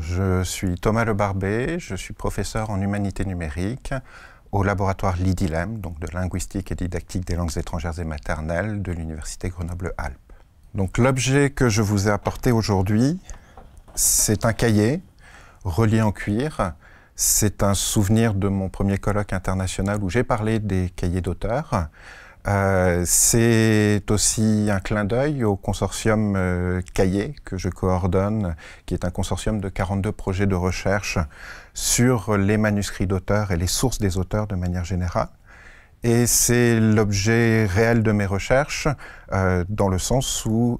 Je suis Thomas Le Barbet, je suis professeur en humanité numérique au laboratoire l'IDILEM, donc de linguistique et didactique des langues étrangères et maternelles de l'Université Grenoble-Alpes. Donc l'objet que je vous ai apporté aujourd'hui, c'est un cahier relié en cuir. C'est un souvenir de mon premier colloque international où j'ai parlé des cahiers d'auteurs. C'est aussi un clin d'œil au consortium Cahiers que je coordonne, qui est un consortium de 42 projets de recherche sur les manuscrits d'auteurs et les sources des auteurs de manière générale. Et c'est l'objet réel de mes recherches, dans le sens où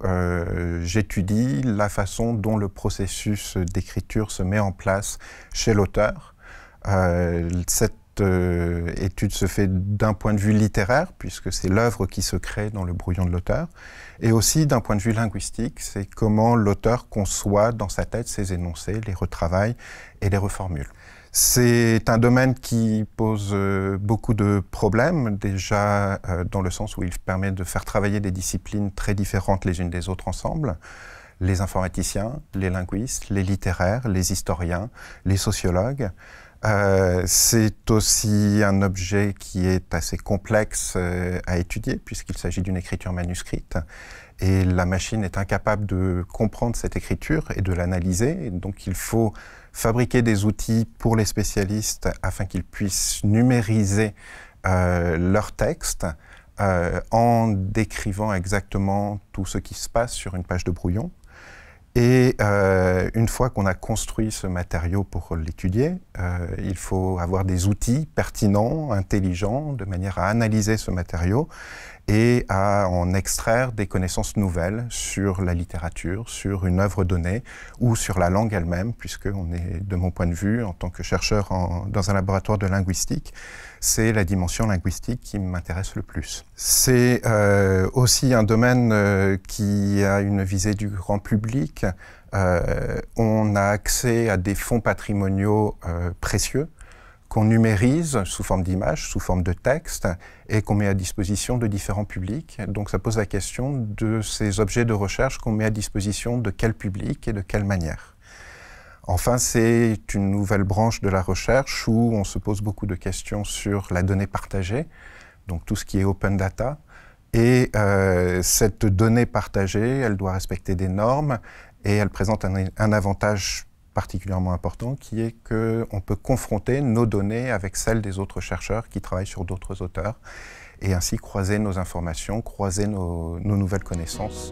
j'étudie la façon dont le processus d'écriture se met en place chez l'auteur. Cette étude se fait d'un point de vue littéraire, puisque c'est l'œuvre qui se crée dans le brouillon de l'auteur, et aussi d'un point de vue linguistique, c'est comment l'auteur conçoit dans sa tête ses énoncés, les retravaille et les reformule. C'est un domaine qui pose beaucoup de problèmes, déjà dans le sens où il permet de faire travailler des disciplines très différentes les unes des autres ensemble. Les informaticiens, les linguistes, les littéraires, les historiens, les sociologues. C'est aussi un objet qui est assez complexe à étudier puisqu'il s'agit d'une écriture manuscrite et la machine est incapable de comprendre cette écriture et de l'analyser. Donc il faut fabriquer des outils pour les spécialistes afin qu'ils puissent numériser leur texte en décrivant exactement tout ce qui se passe sur une page de brouillon. Et une fois qu'on a construit ce matériau pour l'étudier, il faut avoir des outils pertinents, intelligents, de manière à analyser ce matériau et à en extraire des connaissances nouvelles sur la littérature, sur une œuvre donnée ou sur la langue elle-même, puisqu'on est, de mon point de vue, en tant que chercheur dans un laboratoire de linguistique, c'est la dimension linguistique qui m'intéresse le plus. C'est aussi un domaine qui a une visée du grand public. On a accès à des fonds patrimoniaux précieux qu'on numérise sous forme d'images, sous forme de texte, et qu'on met à disposition de différents publics. Donc ça pose la question de ces objets de recherche qu'on met à disposition de quel public et de quelle manière. Enfin, c'est une nouvelle branche de la recherche où on se pose beaucoup de questions sur la donnée partagée, donc tout ce qui est open data. Et cette donnée partagée, elle doit respecter des normes et elle présente un avantage particulièrement important qui est qu'on peut confronter nos données avec celles des autres chercheurs qui travaillent sur d'autres auteurs et ainsi croiser nos informations, croiser nos nouvelles connaissances.